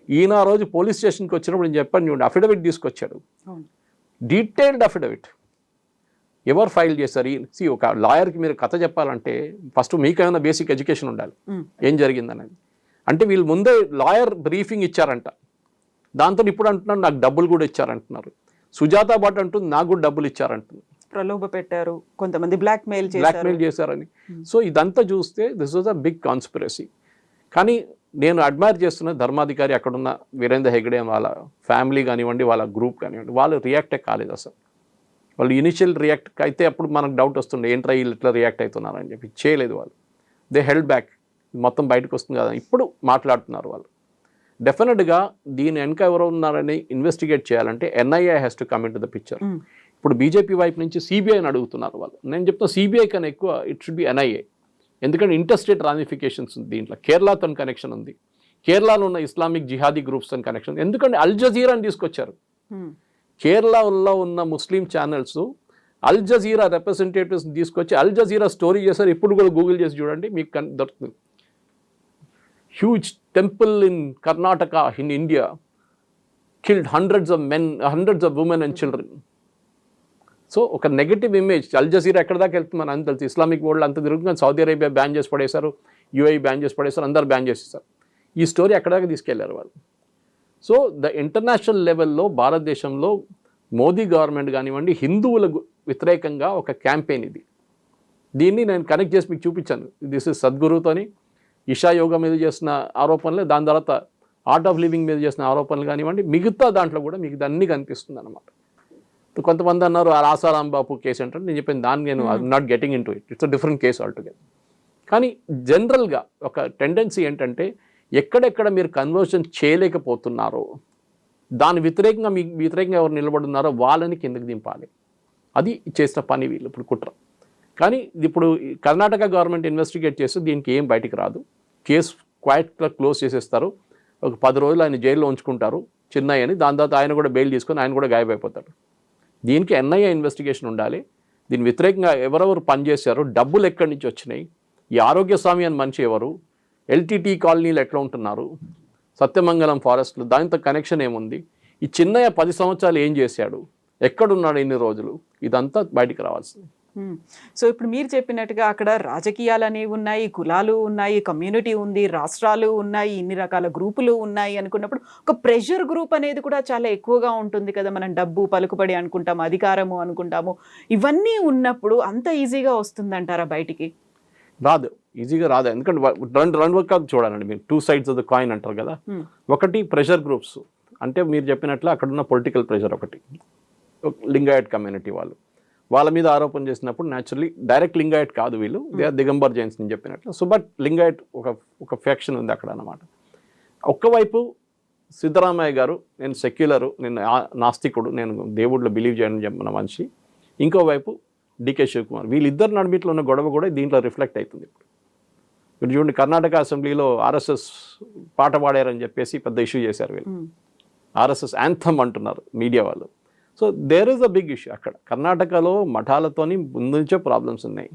ఈయన ఆ రోజు పోలీస్ స్టేషన్కి వచ్చినప్పుడు నేను చెప్పాను చూడండి, అఫిడవిట్ తీసుకొచ్చాడు, డీటెయిల్డ్ అఫిడవిట్. ఎవరు ఫైల్ చేస్తారు? ఒక లాయర్కి మీరు కథ చెప్పాలంటే ఫస్ట్ మీకేమైనా బేసిక్ ఎడ్యుకేషన్ ఉండాలి, ఏం జరిగిందనేది. అంటే వీళ్ళు ముందే లాయర్ బ్రీఫింగ్ ఇచ్చారంట. దాంతో ఇప్పుడు అంటున్నారు నాకు డబ్బులు కూడా ఇచ్చారంటున్నారు. సుజాత భట్ అంటుంది నాకు కూడా డబ్బులు ఇచ్చారంటుంది, ప్రలోభ పెట్టారు, కొంతమంది బ్లాక్మెయిల్ చేశారని. సో ఇదంతా చూస్తే this was a big conspiracy. కానీ నేను అడ్మైర్ చేస్తున్న ధర్మాధికారి, అక్కడున్న వీరేంద్ర హెగ్డే వాళ్ళ ఫ్యామిలీ కానివ్వండి, వాళ్ళ గ్రూప్ కానివ్వండి, వాళ్ళు రియాక్టే కాలేదు అసలు. వాళ్ళు ఇనిషియల్ రియాక్ట్ అయితే అప్పుడు మనకు డౌట్ వస్తుండే ఏంట్రా వీళ్ళు ఇట్లా రియాక్ట్ అవుతున్నారని చెప్పి. చేయలేదు వాళ్ళు, దే హెల్డ్ బ్యాక్. మొత్తం బయటకు వస్తుంది కదా ఇప్పుడు మాట్లాడుతున్నారు వాళ్ళు. డెఫినెట్గా దీని వెనక ఎవరు ఉన్నారని ఇన్వెస్టిగేట్ చేయాలంటే NIA has to come in to the picture. ఇప్పుడు బీజేపీ వైపు నుంచి సిబిఐని అడుగుతున్నారు వాళ్ళు. నేను చెప్తున్నా సిబిఐ కన్నా ఎక్కువ ఇట్ షుడ్ బి ఎన్ఐఏ. ఎందుకంటే ఇంటర్స్టేట్ రామిఫికేషన్స్ ఉంది దీంట్లో. కేరళతో కనెక్షన్ ఉంది, కేరళలో ఉన్న ఇస్లామిక్ జిహాదీ గ్రూప్స్తో కనెక్షన్. ఎందుకంటే అల్ జజీరాని తీసుకొచ్చారు. కేరళలో ఉన్న ముస్లిం ఛానల్స్ అల్ జజీరా రిప్రజెంటేటివ్స్ తీసుకొచ్చి అల్ జజీరా స్టోరీ చేశారు. ఇప్పుడు కూడా గూగుల్ చేసి చూడండి మీకు దొరుకుతుంది. Huge temple in Karnataka in India killed hundreds of men, hundreds of women and children. So ఒక నెగటివ్ ఇమేజ్ అల్ జజీరా ఎక్కడ దాకా వెళ్తుంది అని తెలుసు. ఇస్లామిక్ వరల్డ్ అంతా తిరుగుతుంది. సౌదీ అరేబియా బ్యాన్ చేసి పడేశారు, యూఏఈ బ్యాన్ చేసి పడేశారు, అందరు బ్యాన్ చేసేసారు. ఈ స్టోరీ ఎక్కడ దాకా తీసుకెళ్లారు వాళ్ళు. సో ద ఇంటర్నేషనల్ లెవెల్లో భారతదేశంలో మోదీ గవర్నమెంట్ కానివ్వండి హిందువుల వ్యతిరేకంగా ఒక క్యాంపెయిన్ ఇది. దీన్ని నేను కనెక్ట్ చేసి మీకు చూపించాను. దిస్ ఇస్ సద్గురుతోని ఇషా యోగా మీద చేసిన ఆరోపణలు, దాని తర్వాత ఆర్ట్ ఆఫ్ లివింగ్ మీద చేసిన ఆరోపణలు కానివ్వండి, మిగతా దాంట్లో కూడా మీకు అన్నీ కనిపిస్తుంది అన్నమాట. కొంతమంది అన్నారు ఆ రాసారాం బాపు కేసు అంటే, నేను చెప్పాను దాన్ని నేను not getting in to it, it's a different case altogether. కానీ జనరల్గా ఒక టెండెన్సీ ఏంటంటే ఎక్కడెక్కడ మీరు కన్వర్షన్ చేయలేకపోతున్నారో దాని వ్యతిరేకంగా మీకు వ్యతిరేకంగా ఎవరు నిలబడున్నారో వాళ్ళని కిందకి దింపాలి. అది చేసిన పని వీళ్ళు ఇప్పుడు కుట్ర. కానీ ఇప్పుడు కర్ణాటక గవర్నమెంట్ ఇన్వెస్టిగేట్ చేస్తే దీనికి ఏం బయటికి రాదు. కేసు క్వైట్గా క్లోజ్ చేసేస్తారు. ఒక 10 రోజులు ఆయన జైల్లో ఉంచుకుంటారు చిన్నయ్య అని. దాని తర్వాత ఆయన కూడా బెయిల్ తీసుకొని ఆయన కూడా గాయపడిపోతాడు. దీనికి ఎన్ఐఏ ఇన్వెస్టిగేషన్ ఉండాలి. దీని వ్యతిరేకంగా ఎవరెవరు పనిచేశారు, డబ్బులు ఎక్కడి నుంచి వచ్చినాయి, ఈ ఆరోగ్య స్వామి అని మనిషి ఎవరు, ఎల్టీటీ కాలనీలు ఎట్లా ఉంటున్నారు, సత్యమంగళం ఫారెస్ట్లు దానితో కనెక్షన్ ఏముంది, ఈ చిన్నయ్య 10 సంవత్సరాలు ఏం చేశాడు, ఎక్కడున్నాడు ఇన్ని రోజులు, ఇదంతా బయటికి రావాల్సింది. సో ఇప్పుడు మీరు చెప్పినట్టుగా అక్కడ రాజకీయాలు అనేవి ఉన్నాయి, కులాలు ఉన్నాయి, కమ్యూనిటీ ఉంది, రాష్ట్రాలు ఉన్నాయి, ఇన్ని రకాల గ్రూపులు ఉన్నాయి అనుకున్నప్పుడు ఒక ప్రెషర్ గ్రూప్ అనేది కూడా చాలా ఎక్కువగా ఉంటుంది కదా. మనం డబ్బు, పలుకుబడి అనుకుంటాము, అధికారము అనుకుంటాము. ఇవన్నీ ఉన్నప్పుడు అంత ఈజీగా వస్తుందంటారా బయటికి? రాదు, ఈజీగా రాదు. ఎందుకంటే రెండు వర్గాలు చూడాలండి మీరు, 2 sides ఆఫ్ ద కాయిన్ అంటారు కదా. ఒకటి ప్రెషర్ గ్రూప్స్ అంటే మీరు చెప్పినట్లు అక్కడున్న పొలిటికల్ ప్రెషర్, ఒకటి లింగాయట్ కమ్యూనిటీ వాళ్ళ మీద ఆరోపణ చేసినప్పుడు న్యాచురల్లీ డైరెక్ట్ లింగాయట్ కాదు వీళ్ళు, దే ఆర్ దిగంబర్ జైన్స్ నేను చెప్పినట్లు. సో బట్ లింగాయట్ ఒక ఫ్యాక్షన్ ఉంది అక్కడ అన్నమాట. ఒక్కవైపు సిద్ధరామయ్య గారు నేను సెక్యులరు, నేను నాస్తికుడు, నేను దేవుడిలో బిలీవ్ చేయని చెప్పిన మనిషి. ఇంకోవైపు డికే శివకుమార్, వీళ్ళిద్దరు నడిమిట్లో ఉన్న గొడవ కూడా దీంట్లో రిఫ్లెక్ట్ అవుతుంది. ఇప్పుడు చూడండి కర్ణాటక అసెంబ్లీలో ఆర్ఎస్ఎస్ పాట పాడారని చెప్పేసి పెద్ద ఇష్యూ చేశారు వీళ్ళు. ఆర్ఎస్ఎస్ యాంథమ్ అంటున్నారు మీడియా వాళ్ళు. So there is a big issue అక్కడ. కర్ణాటకలో మఠాలతోని ముందు నుంచే ప్రాబ్లమ్స్ ఉన్నాయి.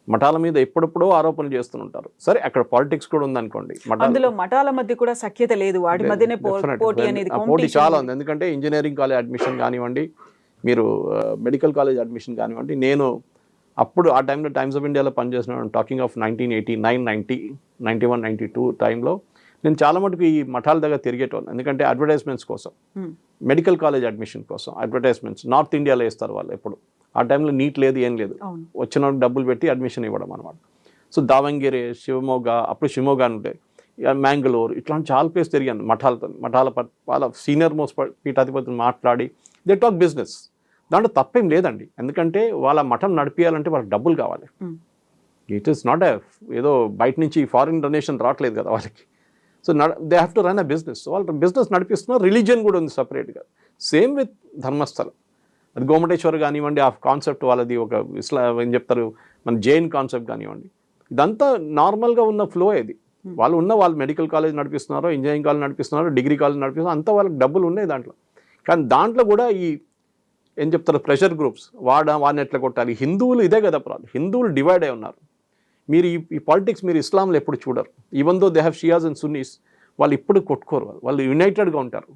మఠాల మీద ఎప్పుడెప్పుడో ఆరోపణలు చేస్తుంటారు. సరే అక్కడ పాలిటిక్స్ కూడా ఉందనుకోండి, అందులో మఠాల మధ్య కూడా సఖ్యత లేదు, వాటి మధ్యనే పోటీ అనేది, పోటీ చాలా ఉంది. ఎందుకంటే ఇంజనీరింగ్ కాలేజ్ అడ్మిషన్ కానివ్వండి, మీరు మెడికల్ కాలేజ్ అడ్మిషన్ కానివ్వండి, నేను అప్పుడు ఆ టైంలో టైమ్స్ ఆఫ్ ఇండియాలో పనిచేసిన టాకింగ్ ఆఫ్ 1989, 90, 91, 92 టైంలో నేను చాలా మటుకు ఈ మఠాల దగ్గర తిరిగేటోను. ఎందుకంటే అడ్వర్టైజ్మెంట్స్ కోసం, మెడికల్ కాలేజ్ అడ్మిషన్ కోసం అడ్వర్టైజ్మెంట్స్ నార్త్ ఇండియాలో వేస్తారు వాళ్ళు. ఎప్పుడు ఆ టైంలో నీట్ లేదు, ఏం లేదు, వచ్చిన డబ్బులు పెట్టి అడ్మిషన్ ఇవ్వడం అనమాట. సో దావంగిరి, శివమోగ, అప్పుడు శివమోగ ఉంటే మ్యాంగళూరు, ఇట్లాంటి చాలా ప్లేస్ తిరిగాను మఠాలతో. వాళ్ళ సీనియర్ మోస్ట్ పీఠాధిపతులు మాట్లాడి దే టాక్ బిజినెస్. దాంట్లో తప్పేం లేదండి, ఎందుకంటే వాళ్ళ మఠం నడిపించాలంటే వాళ్ళకి డబ్బులు కావాలి. ఇట్ ఈస్ నాట్ ఏదో బయట నుంచి ఫారిన్ డొనేషన్ రావట్లేదు కదా వాళ్ళకి. So they have to run a business. వాళ్ళు బిజినెస్ నడిపిస్తున్నారు, రిలీజియన్ కూడా ఉంది సపరేట్గా. Same with Dharmasthala. అది గోమటేశ్వర్ కానివ్వండి, ఆ కాన్సెప్ట్ వాళ్ళది ఒక ఏం చెప్తారు మన జైన్ కాన్సెప్ట్ కానివ్వండి, ఇదంతా నార్మల్గా ఉన్న ఫ్లో ఇది. వాళ్ళు మెడికల్ కాలేజ్ నడిపిస్తున్నారో, ఇంజనీరింగ్ కాలేజ్ నడిపిస్తున్నారో, డిగ్రీ కాలేజ్ నడిపిస్తున్నారో, అంతా వాళ్ళకి డబ్బులు ఉన్నాయి దాంట్లో. కానీ దాంట్లో కూడా ఈ ఏం చెప్తారు ప్రెషర్ గ్రూప్స్ వాడిని ఎట్లా కొట్టాలి. హిందువులు ఇదే కదా ప్రాబ్లం, హిందువులు డివైడ్ అయి ఉన్నారు. మీరు ఈ పాలిటిక్స్ మీరు ఇస్లాంలో ఎప్పుడు చూడరు. Even though they have Shias and Sunny's, వాళ్ళు ఇప్పుడు కొట్టుకోరు, వాళ్ళు యునైటెడ్గా ఉంటారు.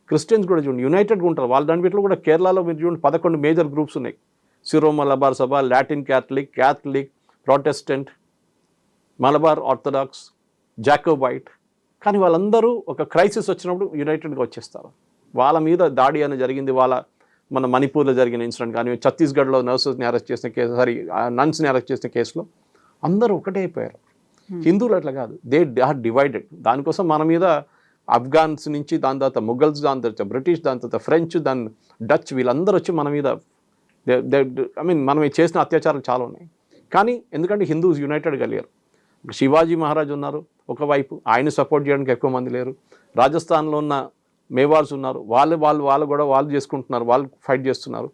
క్రిస్టియన్స్ కూడా చూడండి యునైటెడ్గా ఉంటారు. వాళ్ళ దాంట్లో కూడా కేరళలో మీరు చూడండి 11 మేజర్ గ్రూప్స్ ఉన్నాయి. Syro Malabar Sabha, Latin Catholic, Protestant, Malabar Orthodox, Jacobite. కానీ వాళ్ళందరూ ఒక క్రైసిస్ వచ్చినప్పుడు యునైటెడ్గా వచ్చేస్తారు. వాళ్ళ మీద దాడి అని జరిగింది, మన మణిపూర్లో జరిగిన ఇన్సిడెంట్ కానీ, ఛత్తీస్గఢ్లో నర్సెస్ని అరెస్ట్ చేసిన కేసు, నన్స్ని అరెస్ట్ చేసిన కేసులో అందరూ ఒకటే అయిపోయారు. హిందువులు అట్లా కాదు, దే ఆర్ డివైడెడ్. దానికోసం మన మీద ఆఫ్ఘాన్స్ నుంచి, దాని తర్వాత ముఘల్స్, దాని తర్వాత బ్రిటిష్, దాని తర్వాత ఫ్రెంచ్, దాని డచ్, వీళ్ళందరూ వచ్చి మన మీద మనం చేసిన అత్యాచారాలు చాలా ఉన్నాయి. కానీ ఎందుకంటే హిందూస్ యునైటెడ్గా లేరు. శివాజీ మహారాజ్ ఉన్నారు ఒకవైపు, ఆయన సపోర్ట్ చేయడానికి ఎక్కువ మంది లేరు. రాజస్థాన్లో ఉన్న మేవార్స్ ఉన్నారు, వాళ్ళు కూడా వాళ్ళు చేసుకుంటున్నారు, వాళ్ళు ఫైట్ చేస్తున్నారు.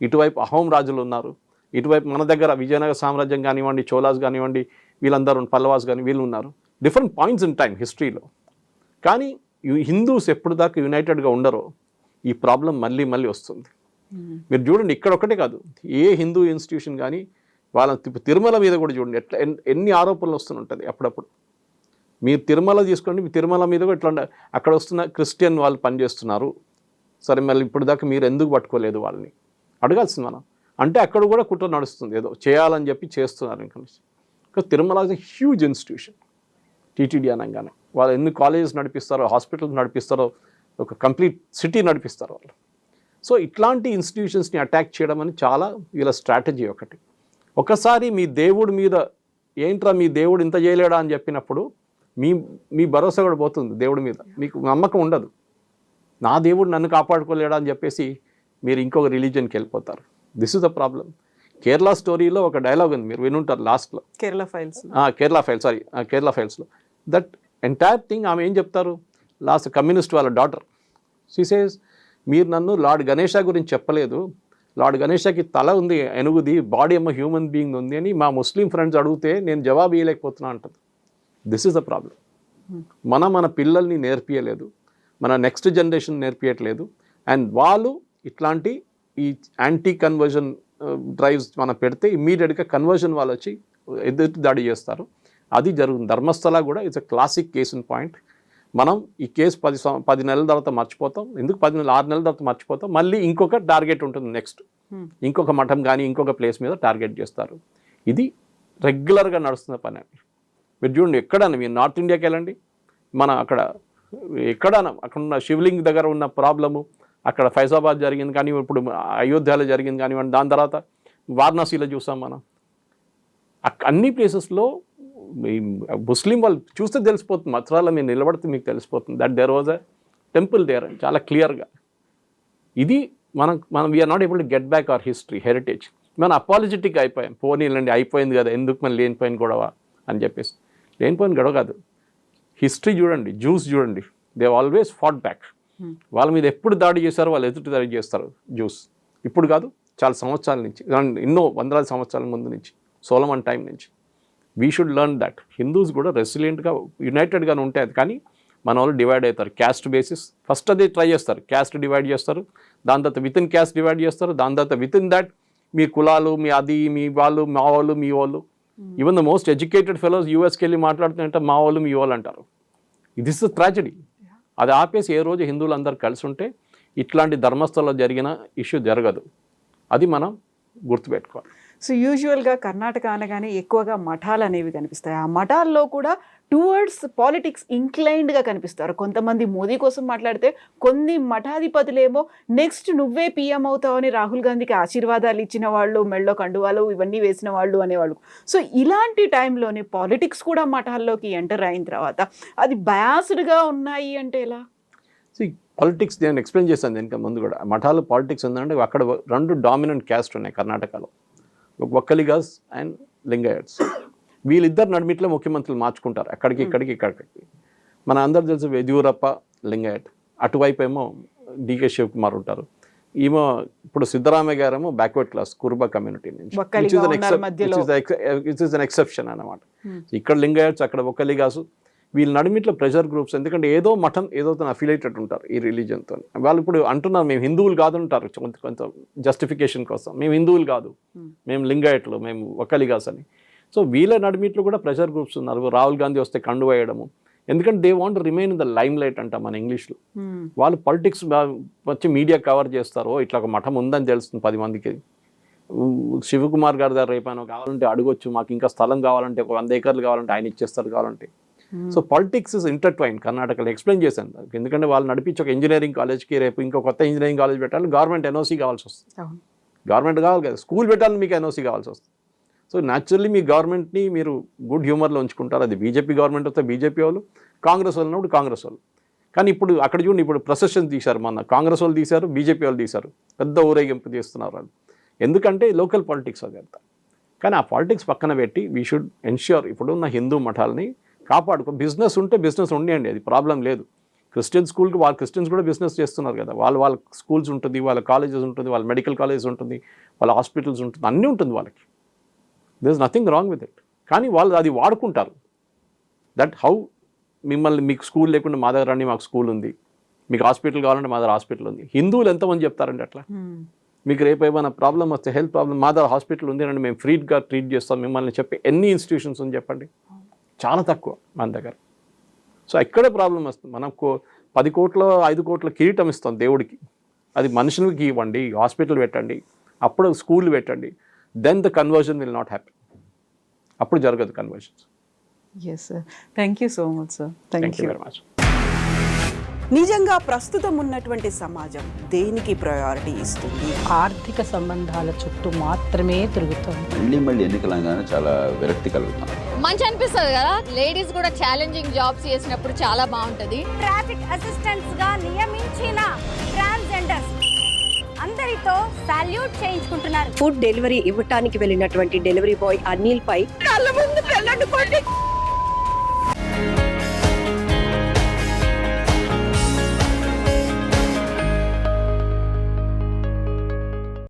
ఇటువైపు అహోం రాజులు ఉన్నారు, ఇటువైపు మన దగ్గర విజయనగర సామ్రాజ్యం కానివ్వండి, చోళాస్ కానివ్వండి, వీళ్ళందరూ పల్లవాస్ కానీ వీళ్ళు ఉన్నారు. డిఫరెంట్ పాయింట్స్ ఇన్ టైం హిస్టరీలో. కానీ హిందూస్ ఎప్పుడు దాకా యునైటెడ్గా ఉండరో ఈ ప్రాబ్లం మళ్ళీ వస్తుంది. మీరు చూడండి, ఇక్కడ ఒకటే కాదు, ఏ హిందూ ఇన్స్టిట్యూషన్ కానీ వాళ్ళ తిరుమల మీద కూడా చూడండి ఎట్లా ఎన్ని ఆరోపణలు వస్తుంటుంది అప్పుడప్పుడు. మీరు తిరుమల తీసుకోండి, మీ తిరుమల మీద కూడా ఇట్లా అక్కడ వస్తున్న క్రిస్టియన్ వాళ్ళు పనిచేస్తున్నారు, సరే మళ్ళీ ఇప్పుడు దాకా మీరు ఎందుకు పట్టుకోలేదు వాళ్ళని అడగాల్సింది మనం. అంటే అక్కడ కూడా కుట్ర నడుస్తుంది, ఏదో చేయాలని చెప్పి చేస్తున్నారు. ఇంకా Tirumala is a huge institution. TTD అనగానే వాళ్ళు ఎన్ని కాలేజెస్ నడిపిస్తారో, హాస్పిటల్స్ నడిపిస్తారో, ఒక కంప్లీట్ సిటీ నడిపిస్తారు వాళ్ళు. సో ఇట్లాంటి ఇన్స్టిట్యూషన్స్ని అటాక్ చేయడం అని చాలా వీళ్ళ స్ట్రాటజీ ఒకటి. ఒకసారి మీ దేవుడి మీద ఏంట్రా మీ దేవుడు ఇంత చేయలేడా అని చెప్పినప్పుడు మీ భరోసా కూడా పోతుంది దేవుడి మీద, మీకు నమ్మకం ఉండదు. నా దేవుడు నన్ను కాపాడుకోలేడా అని చెప్పేసి మీరు ఇంకొక రిలీజియన్కి వెళ్ళిపోతారు. This is the problem. Kerala స్టోరీలో ఒక డైలాగ్ ఉంది, మీరు వినుంటారు లాస్ట్లో, కేరళ ఫైల్స్లో దట్ ఎంటైర్ థింగ్. ఆమె ఏం చెప్తారు లాస్ట్, కమ్యూనిస్ట్ వాళ్ళ డాటర్, షీ సేస్ మీరు నన్ను లార్డ్ గణేష గురించి చెప్పలేదు, లార్డ్ గణేషకి తల ఉంది ఎనుగుది, బాడీ ఏమో హ్యూమన్ బీయింగ్ ఉంది అని మా ముస్లిం ఫ్రెండ్స్ అడిగితే నేను జవాబు ఇవ్వలేకపోతున్నా అంటుంది. This is the problem. మన పిల్లల్ని నేర్పియలేదు, మన నెక్స్ట్ జనరేషన్ నేర్పియట్లేదు. అండ్ వాళ్ళు ఇట్లాంటి ఈ యాంటీ కన్వర్జన్ డ్రైవ్స్ మనం పెడితే ఇమ్మీడియట్గా కన్వర్జన్ వాళ్ళు వచ్చి ఎదురు దాడి చేస్తారు. అది జరుగుతుంది. ధర్మస్థల కూడా it's a classic case in point. మనం ఈ కేసు 10 నెలల తర్వాత మర్చిపోతాం. ఎందుకు 6 నెలల తర్వాత మర్చిపోతాం, మళ్ళీ ఇంకొక టార్గెట్ ఉంటుంది, నెక్స్ట్ ఇంకొక మఠం కానీ ఇంకొక ప్లేస్ మీద టార్గెట్ చేస్తారు. ఇది రెగ్యులర్గా నడుస్తున్న పని అండి. మీరు చూడండి, ఎక్కడన్నా మీరు నార్త్ ఇండియాకి వెళ్ళండి, మన ఎక్కడన్నా అక్కడ ఉన్న శివలింగ్ దగ్గర ఉన్న ప్రాబ్లము, అక్కడ ఫైజాబాద్ జరిగింది కానీ, ఇప్పుడు అయోధ్యలో జరిగింది కానివ్వండి, దాని తర్వాత వారణాసిలో చూసాం మనం. అన్ని ప్లేసెస్లో ముస్లిం వాళ్ళు చూస్తే తెలిసిపోతుంది, మథురాలో మీరు నిలబడితే మీకు తెలిసిపోతుంది that there was a temple there అని చాలా క్లియర్గా. ఇది మనం we are not able to get back our history heritage. మనం అపాలజెటిక్ అయిపోయాం, పోనీలండి అయిపోయింది కదా, ఎందుకు మనం లేనిపోయిన గొడవ అని చెప్పేసి. లేనిపోయిన గొడవ కాదు, హిస్టరీ చూడండి, జ్యూస్ చూడండి, దే ఆల్వేస్ ఫాట్ బ్యాక్. వాళ్ళ మీద ఎప్పుడు దాడి చేశారో వాళ్ళు ఎదుటి దాడి చేస్తారు జ్యూస్. ఇప్పుడు కాదు, చాలా సంవత్సరాల నుంచి, ఎన్నో వందలాది సంవత్సరాల ముందు నుంచి, సోలమన్ టైం నుంచి. We should learn that. Hindus కూడా రెసిలియంట్గా యునైటెడ్గానే ఉంటాయి, కానీ మన వాళ్ళు డివైడ్ అవుతారు క్యాస్ట్ బేసిస్. ఫస్ట్ అది ట్రై చేస్తారు, క్యాస్ట్ డివైడ్ చేస్తారు, దాని తర్వాత విత్ ఇన్ క్యాస్ట్ డివైడ్ చేస్తారు, దాని తర్వాత విత్ ఇన్ దట్ మీ కులాలు, మీ అది, మీ వాళ్ళు, మా వాళ్ళు, మీ వాళ్ళు. Even the most educated fellows యూఎస్కి వెళ్ళి మాట్లాడుతుంటే మా వాళ్ళు, మీ వాళ్ళు అంటారు. This is tragedy. అది ఆపేసి ఏ రోజు హిందువులు అందరు కలిసి ఉంటే ఇట్లాంటి ధర్మస్థలంలో జరిగిన ఇష్యూ జరగదు. అది మనం గుర్తుపెట్టుకోవాలి. సో యూజువల్గా కర్ణాటక అనగానే ఎక్కువగా మఠాలు అనేవి కనిపిస్తాయి. ఆ మఠాల్లో కూడా టువర్డ్స్ పాలిటిక్స్ ఇంక్లైన్డ్గా కనిపిస్తారు. కొంతమంది మోదీ కోసం మాట్లాడితే, కొన్ని మఠాధిపతులేమో నెక్స్ట్ నువ్వే పీఎం అవుతావని రాహుల్ గాంధీకి ఆశీర్వాదాలు ఇచ్చిన వాళ్ళు, మెళ్ళో కండువాలు ఇవన్నీ వేసిన వాళ్ళు అనేవాళ్ళు. సో ఇలాంటి టైంలోనే పాలిటిక్స్ కూడా మఠాల్లోకి ఎంటర్ అయిన తర్వాత అది బయాస్డ్గా ఉన్నాయి అంటే ఎలా? పాలిటిక్స్ నేను ఎక్స్ప్లెయిన్ చేశాను దీనికి ముందు కూడా. మఠాలు పాలిటిక్స్ ఉందంటే అక్కడ 2 డామినెంట్ క్యాస్ట్ ఉన్నాయి కర్ణాటకలో, ఒక్కలిగాస్ అండ్ లింగాయట్స్. వీళ్ళిద్దరు నడిమిట్లో ముఖ్యమంత్రులు మార్చుకుంటారు, అక్కడికి ఇక్కడికి. మన అందరు తెలుసు యడ్యూరప్ప లింగాయట్, అటువైపు ఏమో డికే శివకుమార్ ఉంటారు, ఈమె ఇప్పుడు సిద్ధరామయ్య గారేమో బ్యాక్వర్డ్ క్లాస్ కురుబ కమ్యూనిటీ నుంచి ఒక్కలిగా ఉన్నారు మధ్యలో. ఎక్సెప్షన్ అన్నమాట. ఇక్కడ లింగాయట్స్ అక్కడ ఒక్కలిగాసు వీళ్ళ నడిమిట్లో ప్రెషర్ గ్రూప్స్, ఎందుకంటే ఏదో మఠం ఏదో అఫిలియేటెడ్ ఉంటారు ఈ రిలీజియన్తో. వాళ్ళు ఇప్పుడు అంటున్నారు మేము హిందువులు కాదు అంటారు కొంత జస్టిఫికేషన్ కోసం, మేము హిందువులు కాదు, మేము లింగాయట్లు, మేము ఒక్కలిగాస్ అని. సో వీళ్ళ నడిమిట్లో కూడా ప్రెషర్ గ్రూప్స్ ఉన్నారు. రాహుల్ గాంధీ వస్తే కండు వేయడము, ఎందుకంటే they want remain in the lime light అంట మన ఇంగ్లీష్లో. వాళ్ళు పాలిటిక్స్ వచ్చి మీడియా కవర్ చేస్తారు, ఇట్లా ఒక మఠం ఉందని తెలుస్తుంది 10 మందికి. శివకుమార్ గారి దగ్గర రేపాను కావాలంటే అడగొచ్చు, మాకు ఇంకా స్థలం కావాలంటే ఒక 100 ఎకర్లు కావాలంటే ఆయన ఇచ్చేస్తారు కావాలంటే. So politics is intertwine. కర్ణాటకలో ఎక్స్ప్లెయిన్ చేశాను, ఎందుకంటే వాళ్ళు నడిపించి ఒక ఇంజనీరింగ్ కాలేజ్కి రేపు ఇంకో కొత్త ఇంజనీరింగ్ కాలేజ్ పెట్టాలి, గవర్నమెంట్ ఎన్ఓసీ కావాల్సి వస్తుంది. గవర్నమెంట్ కావాలి కదా, స్కూల్ పెట్టాలని మీకు ఎన్ఓసీ కావాల్సి వస్తుంది. సో న్యాచురల్లీ మీ గవర్నమెంట్ని మీరు గుడ్ హ్యూమర్లో ఉంచుకుంటారు. అది బీజేపీ గవర్నమెంట్ వస్తే బీజేపీ వాళ్ళు, కాంగ్రెస్ వాళ్ళు ఉన్నప్పుడు కాంగ్రెస్ వాళ్ళు. కానీ ఇప్పుడు అక్కడ చూడండి, ఇప్పుడు ప్రొసెషన్ తీశారు, మొన్న కాంగ్రెస్ వాళ్ళు తీశారు, బీజేపీ వాళ్ళు తీశారు, పెద్ద ఊరేగింపు చేస్తున్నారు వాళ్ళు. ఎందుకంటే లోకల్ పాలిటిక్స్ అదంతా. కానీ ఆ పాలిటిక్స్ పక్కన పెట్టి వీ షుడ్ ఎన్ష్యూర్ ఇప్పుడున్న హిందూ మఠాలని కాపాడుకో. బిజినెస్ ఉంటే బిజినెస్ ఉండండి, అది ప్రాబ్లం లేదు. క్రిస్టియన్ స్కూల్కి వాళ్ళు క్రిస్టియన్స్ కూడా బిజినెస్ చేస్తున్నారు కదా, వాళ్ళ స్కూల్స్ ఉంటుంది, వాళ్ళ కాలేజెస్ ఉంటుంది, వాళ్ళ మెడికల్ కాలేజెస్ ఉంటుంది, వాళ్ళ హాస్పిటల్స్ ఉంటుంది, అన్నీ ఉంటుంది వాళ్ళకి. There is nothing wrong with it. కానీ వాళ్ళు అది వాడుకుంటారు. దట్ హౌ మిమ్మల్ని మీకు స్కూల్ లేకుండా మా దగ్గర రండి, మాకు స్కూల్ ఉంది, మీకు హాస్పిటల్ కావాలంటే మా దగ్గర హాస్పిటల్ ఉంది. హిందువులు ఎంతమంది చెప్తారండి అట్లా? మీకు రేపు ఏమైనా ప్రాబ్లం వస్తే, హెల్త్ ప్రాబ్లం, మా దగ్గర హాస్పిటల్ ఉంది అండి, మేము ఫ్రీగా ట్రీట్ చేస్తాం మిమ్మల్ని చెప్పి ఎన్ని ఇన్స్టిట్యూషన్స్ ఉంది చెప్పండి? చాలా తక్కువ మన దగ్గర. సో ఎక్కడే ప్రాబ్లం వస్తుంది. మనం 10 కోట్ల 5 కోట్ల కిరీటం ఇస్తాం దేవుడికి, అది మనుషులకి ఇవ్వండి, హాస్పిటల్ పెట్టండి, అప్పుడు స్కూల్ పెట్టండి, then the conversion will not happy. అప్పుడు జరగదు conversions. Yes sir, thank you so much sir. Thank you very much. నిజంగా ప్రస్తుతం ఉన్నటువంటి సమాజం దేనికి ప్రయారిటీ ఇస్తుంది? ఆర్థిక సంబంధాల చుట్టూ మాత్రమే తిరుగుతుంది. మళ్ళీ ఎన్నికలంగానే చాలా విరక్తి కలుగుతాం. మంచి అనిపిస్తుంది కదా, లేడీస్ కూడా ఛాలెంజింగ్ జాబ్స్ చేసినప్పుడు చాలా బాగుంటది. ట్రాఫిక్ అసిస్టెంట్స్ గా నియమించిన ట్రాన్స్జెండర్స్ అందరితో సాల్యూట్ చేయించుకుంటున్నారు. ఫుడ్ డెలివరీ ఇవ్వటానికి వెళ్ళినటువంటి డెలివరీ బాయ్ అనిల్ పై కళ్ళ ముందు